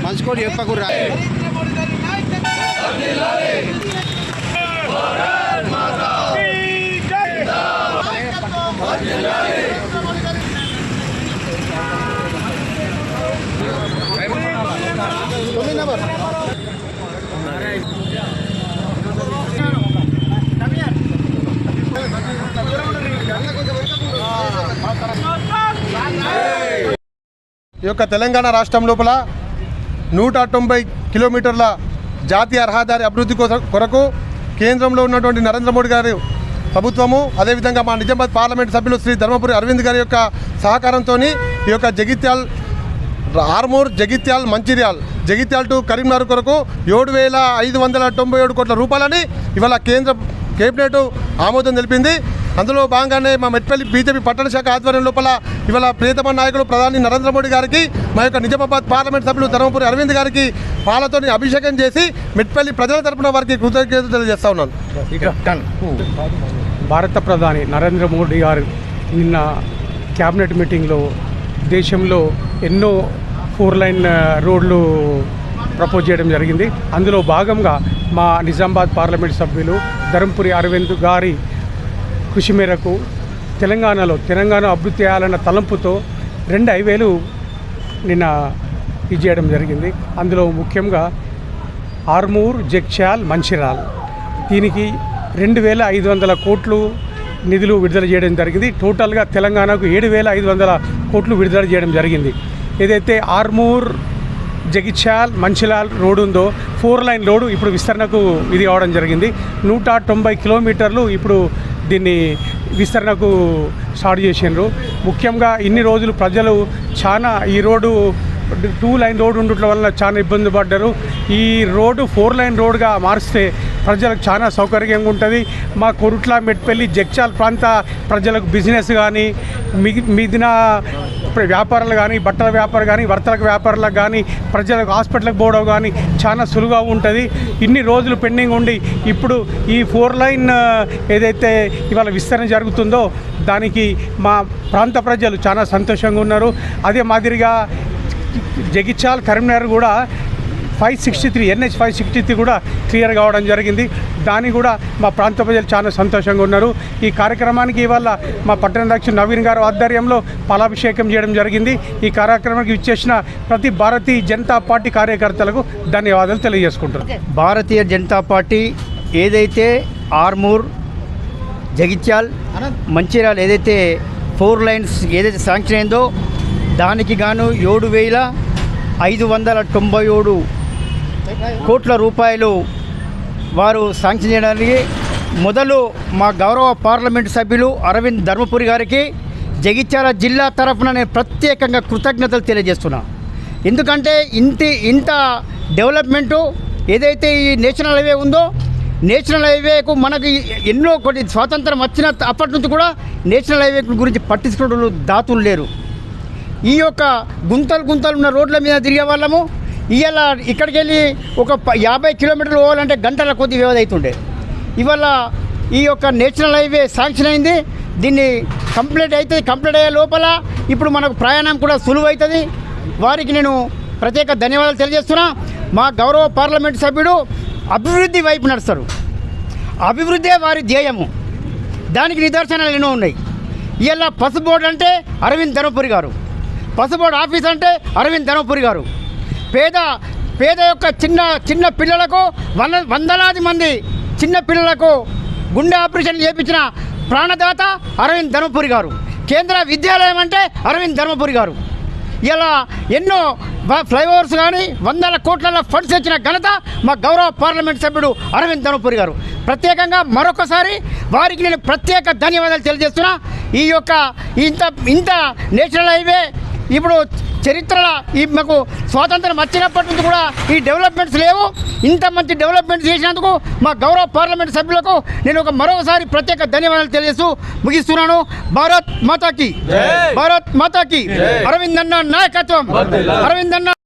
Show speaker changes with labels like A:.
A: మంచి కూడా చెప్పకురా.
B: ఈ యొక్క తెలంగాణ రాష్ట్రం లోపల 190 కిలోమీటర్ల జాతీయ రహదారి అభివృద్ధి కొరకు కేంద్రంలో ఉన్నటువంటి నరేంద్ర మోడీ గారి ప్రభుత్వము, అదేవిధంగా మా నిజామాబాద్ పార్లమెంట్ సభ్యులు శ్రీ ధర్మపురి అరవింద్ గారి యొక్క సహకారంతో ఈ యొక్క జగిత్యాల్ ఆర్మూర్ జగిత్యాల్ మంచిర్యాల్ జగిత్యాల్ టు కరీంనగర్ కొరకు 7,597 కోట్ల రూపాయలని ఇవాళ కేంద్ర కేబినెట్ ఆమోదం తెలిపింది. అందులో భాగంగానే మా మెట్పల్లి బీజేపీ పట్టణ శాఖ ఆధ్వర్యం లోపల ఇవాళ ప్రియతమ నాయకుడు ప్రధాని నరేంద్ర మోడీ గారికి మా యొక్క నిజామాబాద్ పార్లమెంట్ సభ్యులు ధర్మపురి అరవింద్ గారికి పాలతో అభిషేకం చేసి మెట్పల్లి ప్రజల తరపున వారికి కృతజ్ఞతలు తెలియజేస్తా ఉన్నాను.
C: భారత ప్రధాని నరేంద్ర మోడీ గారు నిన్న క్యాబినెట్ మీటింగ్లో దేశంలో ఎన్నో 4 లైన్ రోడ్లు ప్రపోజ్ చేయడం జరిగింది. అందులో భాగంగా మా నిజామాబాద్ పార్లమెంట్ సభ్యులు ధర్మపురి అరవింద్ గారి కృషి మేరకు తెలంగాణ అభివృద్ధి చేయాలన్న తలంపుతో 2 హైవేలు నిన్న ఇది చేయడం జరిగింది. అందులో ముఖ్యంగా ఆర్మూర్ జగిత్యాల్ మంచిర్యాల్ దీనికి 2,500 కోట్లు నిధులు విడుదల చేయడం జరిగింది. టోటల్గా తెలంగాణకు 7,500 కోట్లు విడుదల చేయడం జరిగింది. ఏదైతే ఆర్మూర్ జగిత్యాల్ మంచిర్యాల్ రోడ్డు ఉందో 4 లైన్ రోడ్డు ఇప్పుడు విస్తరణకు ఇది అవడం జరిగింది. 190 కిలోమీటర్లు ఇప్పుడు దీన్ని విస్తరణకు స్టార్ట్ చేసిండ్రు. ముఖ్యంగా ఇన్ని రోజులు ప్రజలు చాలా ఈ రోడ్డు 2 లైన్ రోడ్డు ఉండటం వల్ల చాలా ఇబ్బంది పడ్డారు. ఈ రోడ్డు 4 లైన్ రోడ్డుగా మారిస్తే ప్రజలకు చాలా సౌకర్యంగా ఉంటుంది. మా కొరుట్ల మెట్పల్లి జగిత్యాల్ ప్రాంత ప్రజలకు బిజినెస్ కానీ మిగిలిన వ్యాపారాలు కానీ బట్టల వ్యాపారం కానీ వర్తక వ్యాపారాలకు కానీ ప్రజలకు హాస్పిటల్కి పోవడం కానీ చాలా సులువుగా ఉంటుంది. ఇన్ని రోజులు పెండింగ్ ఉండి ఇప్పుడు ఈ 4 లైన్ ఏదైతే ఇవాళ విస్తరణ జరుగుతుందో దానికి మా ప్రాంత ప్రజలు చాలా సంతోషంగా ఉన్నారు. అదే మాదిరిగా జగిత్యాల్ కరీంనగర్ కూడా 563 NH 563 కూడా క్లియర్ కావడం జరిగింది. దాన్ని కూడా మా ప్రాంత ప్రజలు చాలా సంతోషంగా ఉన్నారు. ఈ కార్యక్రమానికి ఇవాళ మా పట్టణ అధ్యక్షుడు నవీన్ గారు ఆధ్వర్యంలో పాలాభిషేకం చేయడం జరిగింది. ఈ కార్యక్రమానికి ఇచ్చేసిన ప్రతి భారతీయ జనతా పార్టీ కార్యకర్తలకు ధన్యవాదాలు తెలియజేసుకుంటున్నాను.
D: భారతీయ జనతా పార్టీ ఏదైతే ఆర్మూర్ జగిత్యాల్ మంచిర్యాల్ ఏదైతే 4 లైన్స్ ఏదైతే శాంక్షన్ అయిందో దానికి గాను 7,597 కోట్ల రూపాయలు వారు శాంక్షన్ చేయడానికి మొదలు మా గౌరవ పార్లమెంటు సభ్యులు అరవింద్ ధర్మపురి గారికి జగిత్యాల జిల్లా తరఫున నేను ప్రత్యేకంగా కృతజ్ఞతలు తెలియజేస్తున్నాను. ఎందుకంటే ఇంత డెవలప్మెంటు ఏదైతే ఈ నేషనల్ హైవే ఉందో నేషనల్ హైవేకు మనకి ఎన్నో కొన్ని స్వాతంత్రం వచ్చిన అప్పటి నుంచి కూడా నేషనల్ హైవే గురించి పట్టించుకునే దాతులు లేరు. ఈ యొక్క గుంతలు ఉన్న రోడ్ల మీద తిరిగే వాళ్ళము ఇవాళ ఇక్కడికి వెళ్ళి ఒక 50 కిలోమీటర్లు పోవాలంటే గంటల కొద్ది వ్యవధి అవుతుండే. ఇవాళ ఈ యొక్క నేషనల్ హైవే శాంక్షన్ అయింది. దీన్ని కంప్లీట్ అయ్యే లోపల ఇప్పుడు మనకు ప్రయాణం కూడా సులువు అవుతుంది. వారికి నేను ప్రత్యేక ధన్యవాదాలు తెలియజేస్తున్నా. మా గౌరవ పార్లమెంట్ సభ్యుడు అభివృద్ధి వైపు నడుస్తారు. అభివృద్ధే వారి ధ్యేయము. దానికి నిదర్శనాలు ఎన్నో ఉన్నాయి. ఇలా పసుబోర్డు అంటే అరవింద్ ధర్మపురి గారు, పసుబోర్డు ఆఫీస్ అంటే అరవింద్ ధర్మపురి గారు. పేద యొక్క చిన్న పిల్లలకు వందలాది మంది చిన్న పిల్లలకు గుండె ఆపరేషన్ చేయించిన ప్రాణదాత అరవింద్ ధర్మపురి గారు. కేంద్ర విద్యాలయం అంటే అరవింద్ ధర్మపురి గారు. ఇలా ఎన్నో ఫ్లైఓవర్స్ కానీ 100 కోట్ల ఫండ్స్ ఇచ్చిన ఘనత మా గౌరవ పార్లమెంట్ సభ్యుడు అరవింద్ ధర్మపురి గారు. ప్రత్యేకంగా మరొకసారి వారికి నేను ప్రత్యేక ధన్యవాదాలు తెలియజేస్తున్నా. ఈ యొక్క ఇంత నేషనల్ హైవే ఇప్పుడు చరిత్రలో మాకు స్వాతంత్రం వచ్చినప్పటి నుంచి కూడా ఈ డెవలప్మెంట్స్ లేవు. ఇంత మంచి డెవలప్మెంట్ చేసినందుకు మా గౌరవ పార్లమెంట్ సభ్యులకు నేను మరొకసారి ప్రత్యేక ధన్యవాదాలు తెలియజేస్తూ ముగిస్తున్నాను. భారత్ మాతాకి, భారత్ మాతాకి. అరవింద్ అన్న నాయకత్వం, అరవింద్ అన్న.